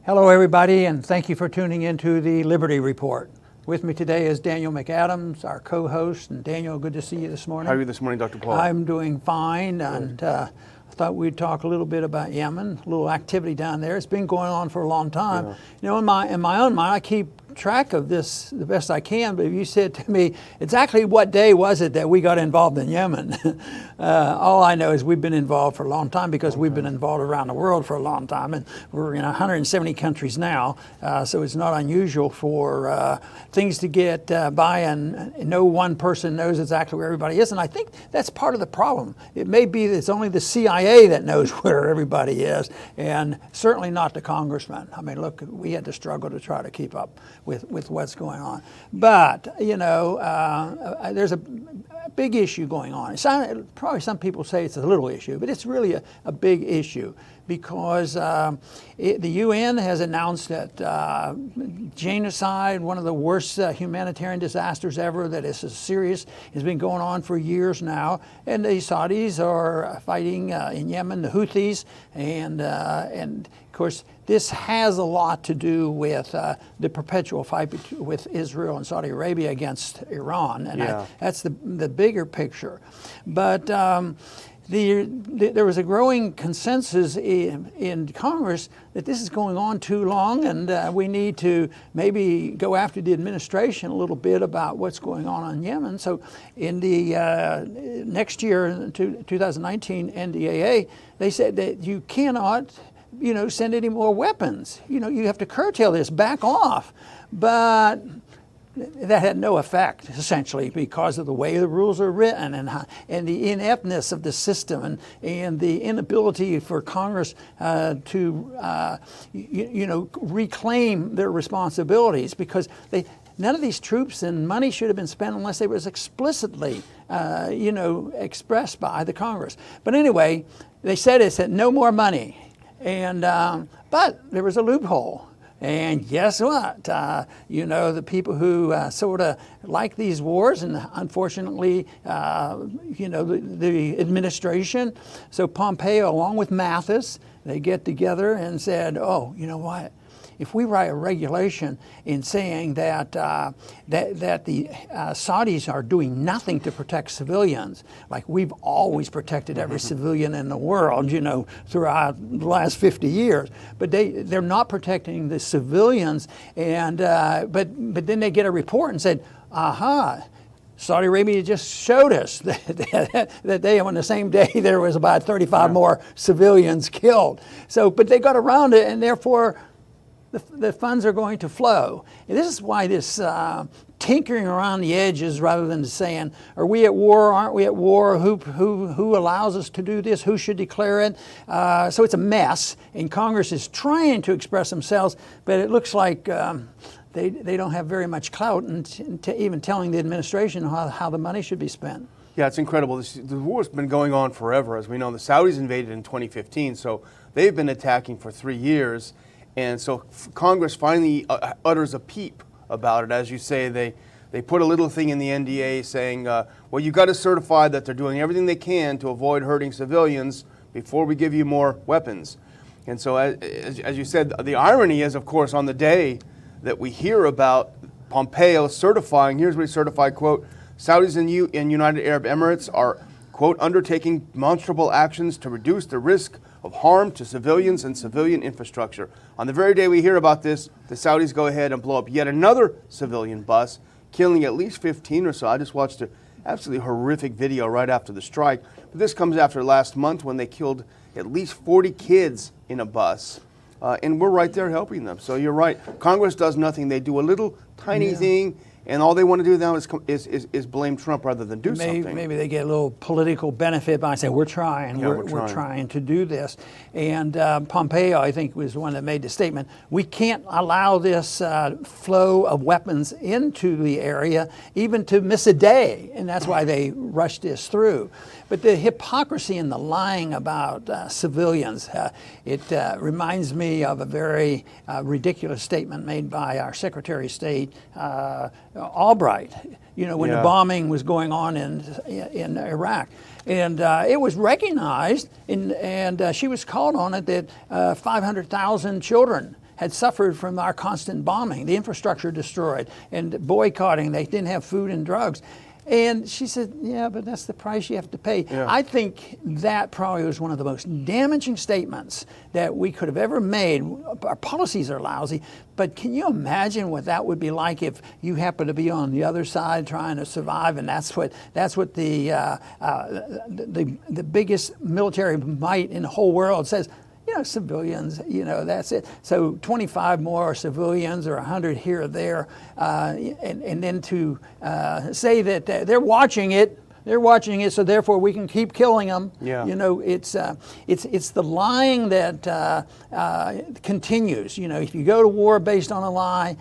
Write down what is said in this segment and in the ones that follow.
Hello, everybody, and thank you for tuning into the Liberty Report. With me today is Daniel McAdams, our co-host. And Daniel, good to see you this morning. How are you this morning, Dr. Paul? I'm doing fine, and I thought we'd talk a little bit about Yemen, a little activity down there. It's been going on for a long time. Yeah. You know, in my own mind, I keep track of this the best I can, but if you said to me, exactly what day was it that we got involved in Yemen? All I know is we've been involved for a long time because we've been involved around the world for a long time, and we're in 170 countries now, so it's not unusual for things to get by and no one person knows exactly where everybody is, and I think that's part of the problem. It may be that it's only the CIA that knows where everybody is, and certainly not the congressman. I mean, look, we had to struggle to try to keep up with what's going on. But, you know, there's a big issue going on. Probably some people say it's a little issue, but it's really a big issue because the UN has announced that genocide, one of the worst humanitarian disasters ever, that is serious, has been going on for years now. And the Saudis are fighting in Yemen, the Houthis, and of course, this has a lot to do with the perpetual fight with Israel and Saudi Arabia against Iran, and that's the bigger picture. But there was a growing consensus in Congress that this is going on too long, and we need to maybe go after the administration a little bit about what's going on in Yemen. So in the next year, 2019 NDAA, they said that you cannot send any more weapons. You have to curtail this, back off. But that had no effect, essentially, because of the way the rules are written and the ineptness of the system and the inability for Congress to reclaim their responsibilities, because none of these troops and money should have been spent unless it was explicitly expressed by the Congress. But anyway, they said no more money. And but there was a loophole, and guess what? The people who sort of like these wars, and unfortunately, the administration. So Pompeo, along with Mathis, they get together and said, "Oh, you know what? If we write a regulation in saying that that the Saudis are doing nothing to protect civilians, like we've always protected every civilian in the world, throughout the last 50 years, but they're not protecting the civilians, and but then they get a report and said, aha." Saudi Arabia just showed us that they, on the same day, there was about 35 more civilians killed. So, but they got around it, and therefore, the funds are going to flow. And this is why this tinkering around the edges, rather than saying, are we at war, aren't we at war, who allows us to do this, who should declare it? So it's a mess, and Congress is trying to express themselves, but it looks like they don't have very much clout in even telling the administration how the money should be spent. Yeah, it's incredible. The war's been going on forever. As we know, the Saudis invaded in 2015, so they've been attacking for 3 years. And so Congress finally utters a peep about it. As you say, they put a little thing in the NDA saying, well, you got to certify that they're doing everything they can to avoid hurting civilians before we give you more weapons. And so as you said, the irony is, of course, on the day that we hear about Pompeo certifying, here's what he certified, quote, Saudis and United Arab Emirates are, quote, undertaking demonstrable actions to reduce the risk of harm to civilians and civilian infrastructure. On the very day we hear about this, the Saudis go ahead and blow up yet another civilian bus, killing at least 15 or so. I just watched an absolutely horrific video right after the strike. But this comes after last month when they killed at least 40 kids in a bus. And we're right there helping them. So you're right. Congress does nothing. They do a little tiny thing, and all they want to do now is blame Trump rather than do something. Maybe they get a little political benefit by saying, we're trying to do this. And Pompeo, I think, was the one that made the statement, we can't allow this flow of weapons into the area, even to miss a day. And that's why they rushed this through. But the hypocrisy and the lying about civilians, it reminds me of a very ridiculous statement made by our Secretary of State, Albright, when the bombing was going on in Iraq. And it was recognized, and she was called on it, that 500,000 children had suffered from our constant bombing, the infrastructure destroyed, and boycotting. They didn't have food and drugs. And she said, yeah, but that's the price you have to pay. Yeah. I think that probably was one of the most damaging statements that we could have ever made. Our policies are lousy, but can you imagine what that would be like if you happen to be on the other side trying to survive? And that's what the biggest military might in the whole world says. Civilians, that's it. So 25 more civilians or 100 here or there. And then to say that they're watching it, so therefore we can keep killing them. Yeah. It's the lying that continues. If you go to war based on a lie,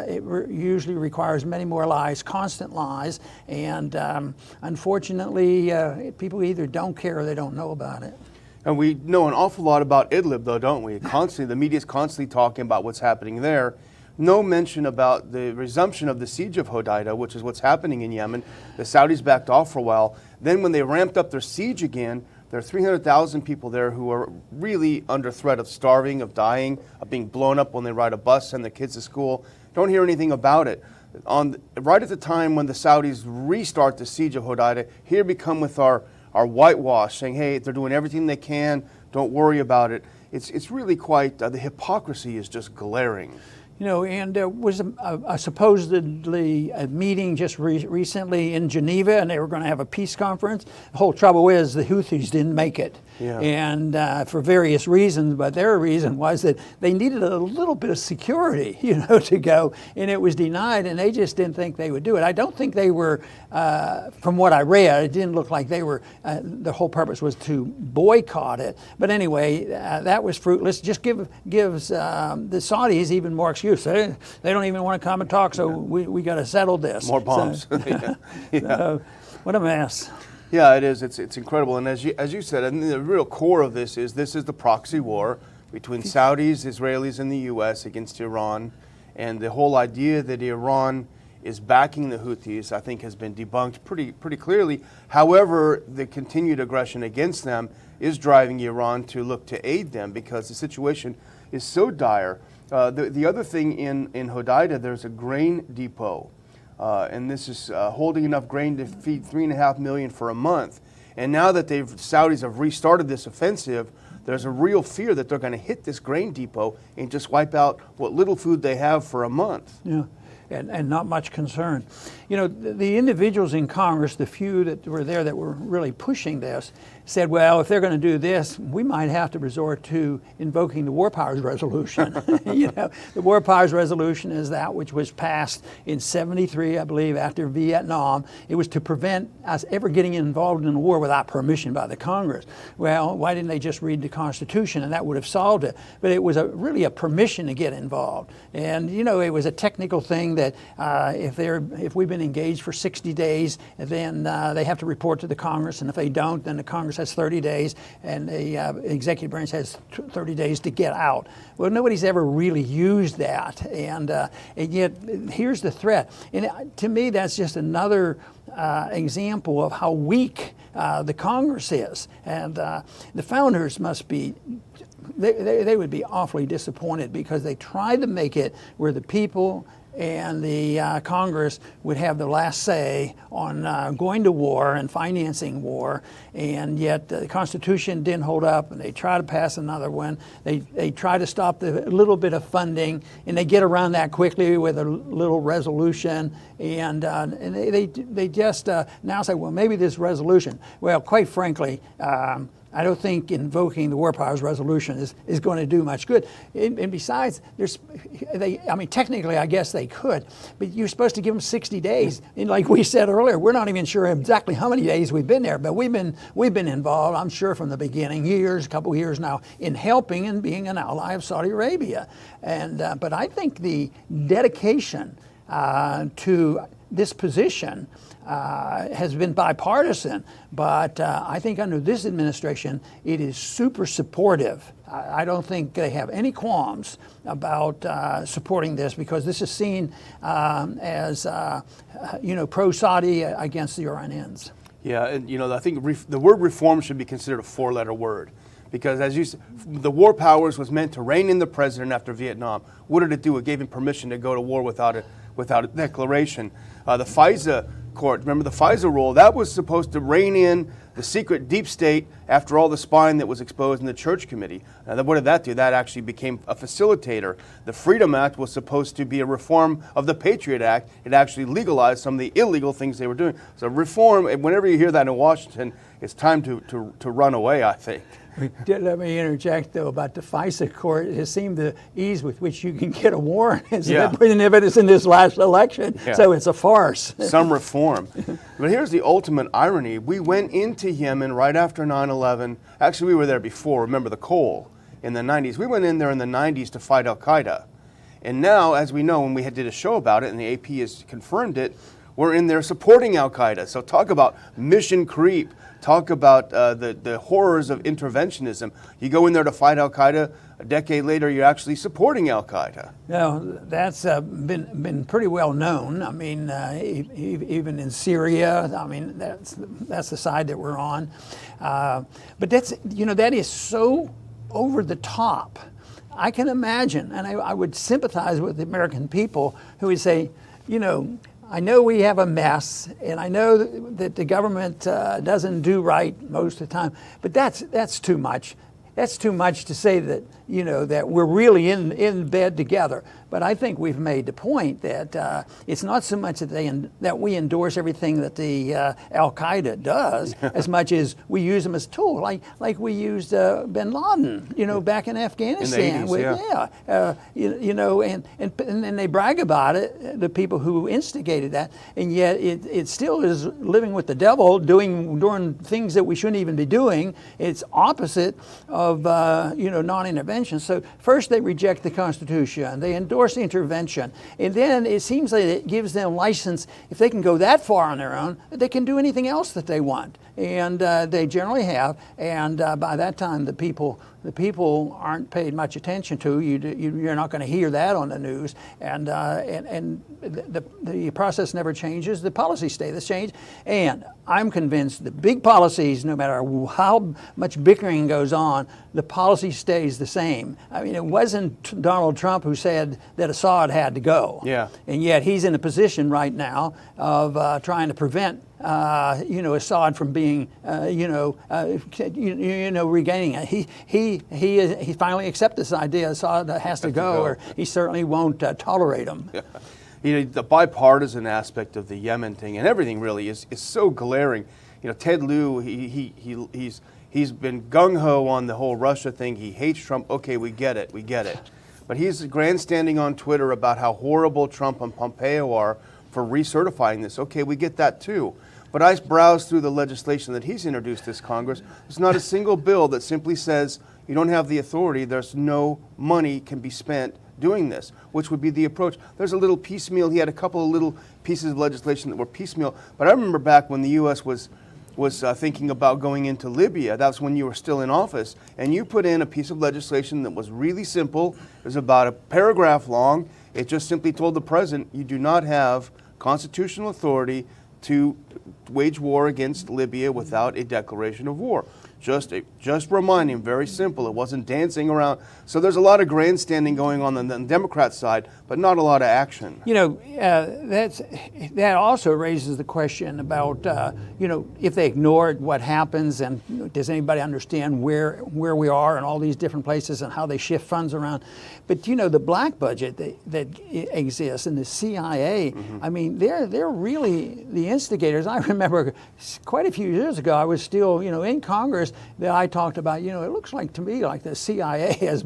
it usually requires many more lies, constant lies. And unfortunately, people either don't care or they don't know about it. And we know an awful lot about Idlib, though, don't we? The media's constantly talking about what's happening there. No mention about the resumption of the siege of Hodeidah, which is what's happening in Yemen. The Saudis backed off for a while. Then when they ramped up their siege again, there are 300,000 people there who are really under threat of starving, of dying, of being blown up when they ride a bus, send their kids to school. Don't hear anything about it. Right at the time when the Saudis restart the siege of Hodeidah, here we come with our whitewash, saying, hey, they're doing everything they can, don't worry about it. It's really quite, the hypocrisy is just glaring. And there was supposedly a meeting just recently in Geneva, and they were going to have a peace conference. The whole trouble is the Houthis didn't make it. Yeah. And for various reasons, but their reason was that they needed a little bit of security, to go, and it was denied, and they just didn't think they would do it. I don't think they were, from what I read, it didn't look like they were, the whole purpose was to boycott it. But anyway, that was fruitless. Just gives the Saudis even more excuse. They don't even want to come and talk, so we got to settle this. More bombs. So, so, what a mess. Yeah, it is. It's incredible. And as you said, and the real core of this is the proxy war between Saudis, Israelis, and the U.S. against Iran. And the whole idea that Iran is backing the Houthis, I think, has been debunked pretty clearly. However, the continued aggression against them is driving Iran to look to aid them because the situation is so dire. The other thing in Hodeidah, there's a grain depot, and this is holding enough grain to feed 3.5 million for a month. And now that Saudis have restarted this offensive, there's a real fear that they're going to hit this grain depot and just wipe out what little food they have for a month. Yeah. And not much concern. The individuals in Congress, the few that were there that were really pushing this, said, well, if they're going to do this, we might have to resort to invoking the War Powers Resolution. The War Powers Resolution is that which was passed in '73, I believe, after Vietnam. It was to prevent us ever getting involved in a war without permission by the Congress. Well, why didn't they just read the Constitution, and that would have solved it? But it was really a permission to get involved. And, it was a technical thing that if we've been engaged for 60 days, then they have to report to the Congress, and if they don't, then the Congress has 30 days, and the executive branch has 30 days to get out. Well, nobody's ever really used that, and yet here's the threat. And to me, that's just another example of how weak the Congress is, and the founders must be. They would be awfully disappointed because they tried to make it where the people and the Congress would have the last say on going to war and financing war, and yet the Constitution didn't hold up, and they try to pass another one. They try to stop the little bit of funding, and they get around that quickly with a little resolution, and they just now say, well, maybe this resolution. Well, quite frankly, I don't think invoking the War Powers Resolution is going to do much good. And besides, technically, I guess they could, but you're supposed to give them 60 days. And like we said earlier, we're not even sure exactly how many days we've been there, but we've been involved, I'm sure, from the beginning, a couple years now, in helping and being an ally of Saudi Arabia. And but I think the dedication to this position has been bipartisan, but I think under this administration, it is super supportive. I don't think they have any qualms about supporting this because this is seen as pro-Saudi against the Iranians. Yeah, and I think the word reform should be considered a four-letter word Because as you said, the war powers was meant to rein in the president after Vietnam. What did it do? It gave him permission to go to war without a declaration. The FISA Court, remember the FISA rule, that was supposed to rein in the secret deep state after all the spying that was exposed in the Church Committee. What did that do? That actually became a facilitator. The Freedom Act was supposed to be a reform of the Patriot Act. It actually legalized some of the illegal things they were doing. So reform, whenever you hear that in Washington, it's time to run away, I think. Let me interject, though, about the FISA Court. It seemed the ease with which you can get a warrant is putting evidence in this last election, so it's a farce. Some reform. But here's the ultimate irony. We went into Yemen right after 9/11. Actually, we were there before. Remember the coal in the 90s. We went in there in the 90s to fight al-Qaeda. And now, as we know, when we did a show about it, and the AP has confirmed it, we're in there supporting al-Qaeda. So talk about mission creep. Talk about the horrors of interventionism. You go in there to fight al-Qaeda, a decade later you're actually supporting al-Qaeda. No, that's been pretty well known. I mean, even in Syria, I mean, that's the side that we're on. But that is so over the top. I can imagine, and I would sympathize with the American people who would say, I know we have a mess, and I know that the government doesn't do right most of the time, but that's too much. That's too much to say that that we're really in bed together. But I think we've made the point that it's not so much that we endorse everything that the al-Qaeda does, as much as we use them as a tool, like we used bin Laden, back in Afghanistan. In the 80s, and then they brag about it, the people who instigated that, and yet it still is living with the devil, doing things that we shouldn't even be doing. It's opposite of non-intervention. So first they reject the Constitution, they endorse the intervention, and then it seems like it gives them license, if they can go that far on their own, they can do anything else that they want, and they generally have. And by that time, the people aren't paid much attention to. You're not going to hear that on the news, and the process never changes. The policies stay the same, and I'm convinced the big policies, no matter how much bickering goes on, the policy stays the same. I mean, it wasn't Donald Trump who said that Assad had to go, and yet he's in a position right now of trying to prevent Assad from being, regaining it. He finally accepts this idea. Assad has to go, or he certainly won't tolerate him. The bipartisan aspect of the Yemen thing and everything really is so glaring. Ted Lieu, he's been gung-ho on the whole Russia thing. He hates Trump. Okay, we get it. But he's grandstanding on Twitter about how horrible Trump and Pompeo are for recertifying this. Okay, we get that too. But I browsed through the legislation that he's introduced this Congress. There's not a single bill that simply says you don't have the authority, there's no money can be spent doing this, which would be the approach. There's a little piecemeal. He had a couple of little pieces of legislation that were piecemeal. But I remember back when the U.S. was thinking about going into Libya. That's when you were still in office. And you put in a piece of legislation that was really simple. It was about a paragraph long. It just simply told the president, you do not have constitutional authority to wage war against Libya without a declaration of war. Just reminding, very simple. It wasn't dancing around. So there's a lot of grandstanding going on the Democrat side, but not a lot of action. That also raises the question about, if they ignore it, what happens, and does anybody understand where we are in all these different places and how they shift funds around? But the black budget that exists and the CIA, I mean, they're really the instigators. I remember quite a few years ago, I was still, in Congress, that I talked about, it looks like to me like the CIA has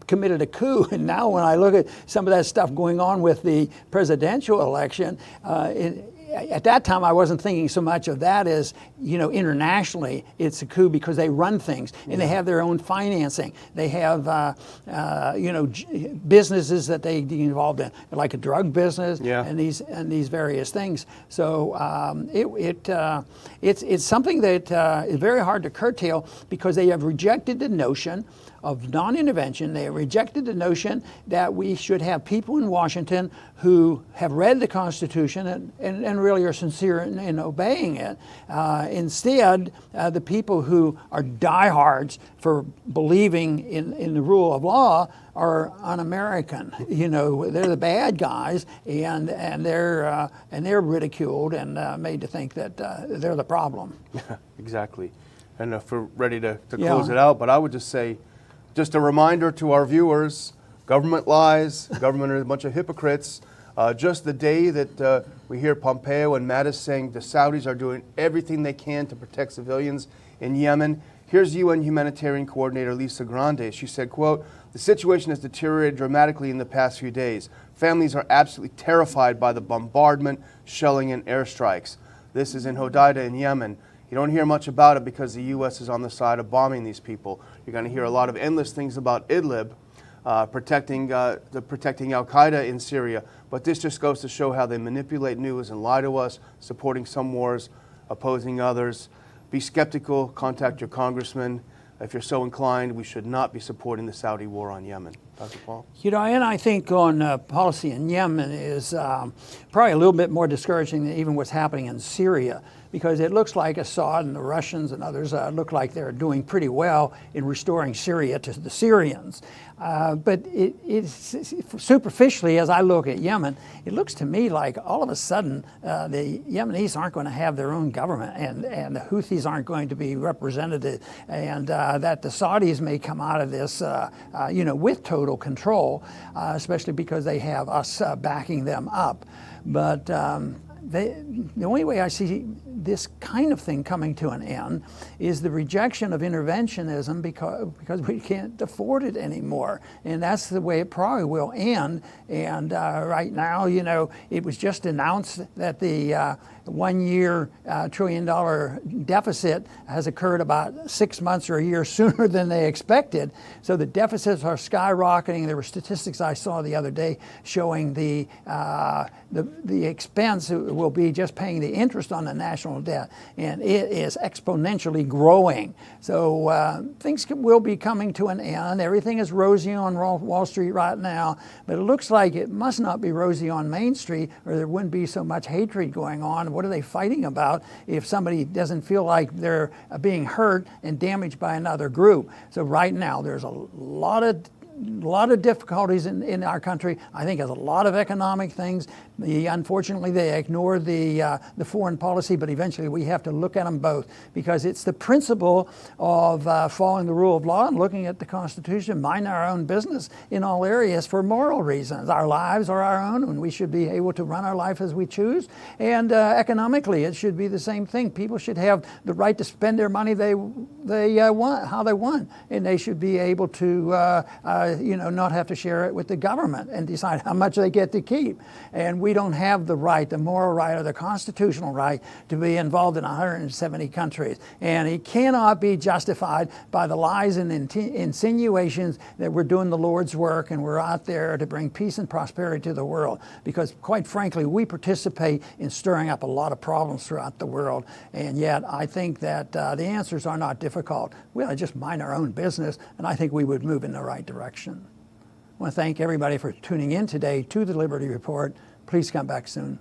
committed a coup. And now when I look at some of that stuff going on with the presidential election, at that time I wasn't thinking so much of that as, internationally it's a coup because they run things and they have their own financing. They have, businesses that they get involved in, like a drug business and these various things. So it's something that is very hard to curtail because they have rejected the notion of non-intervention. They rejected the notion that we should have people in Washington who have read the Constitution and men really are sincere in obeying it. Instead, the people who are diehards for believing in the rule of law are un-American. You know, they're the bad guys, and they're ridiculed and made to think that they're the problem. Exactly. And if we're ready to close it out, but I would just say, just a reminder to our viewers, government lies, government are a bunch of hypocrites. Just the day that we hear Pompeo and Mattis saying the Saudis are doing everything they can to protect civilians in Yemen, here's UN humanitarian coordinator Lisa Grande. She said, quote, "The situation has deteriorated dramatically in the past few days. Families are absolutely terrified by the bombardment, shelling, and airstrikes. This is in Hodeidah in Yemen. You don't hear much about it because the U.S. is on the side of bombing these people. You're going to hear a lot of endless things about Idlib, protecting Al-Qaeda in Syria. But this just goes to show how they manipulate news and lie to us, supporting some wars, opposing others. Be skeptical, contact your congressman. If you're so inclined, we should not be supporting the Saudi war on Yemen." Dr. Paul? You know, and I think on policy in Yemen is probably a little bit more discouraging than even what's happening in Syria, because it looks like Assad and the Russians and others look like they're doing pretty well in restoring Syria to the Syrians. But it's superficially, as I look at Yemen, it looks to me like all of a sudden the Yemenis aren't going to have their own government, and the Houthis aren't going to be represented, and that the Saudis may come out of this, you know, with total control, especially because they have us backing them up. But the only way I see this kind of thing coming to an end is the rejection of interventionism because we can't afford it anymore. And that's the way it probably will end. And right now, you know, it was just announced that the 1 year $1 trillion deficit has occurred about 6 months or a year sooner than they expected. So the deficits are skyrocketing. There were statistics I saw the other day showing the expense will be just paying the interest on the national debt, and it is exponentially growing. So things will be coming to an end. Everything is rosy on Wall Street right now, but it looks like it must not be rosy on Main Street, or there wouldn't be so much hatred going on. What are they fighting about if somebody doesn't feel like they're being hurt and damaged by another group? So right now there's a lot of difficulties in our country. I think there's a lot of economic things. Unfortunately, they ignore the foreign policy, but eventually we have to look at them both, because it's the principle of following the rule of law and looking at the Constitution, minding our own business in all areas for moral reasons. Our lives are our own, and we should be able to run our life as we choose. And economically, it should be the same thing. People should have the right to spend their money they want, how they want, and they should be able to you know, not have to share it with the government and decide how much they get to keep. And we don't have the right, the moral right or the constitutional right to be involved in 170 countries. And it cannot be justified by the lies and insinuations that we're doing the Lord's work and we're out there to bring peace and prosperity to the world. Because quite frankly, we participate in stirring up a lot of problems throughout the world. And yet I think that the answers are not difficult. We ought to just mind our own business, and I think we would move in the right direction. I want to thank everybody for tuning in today to the Liberty Report. Please come back soon.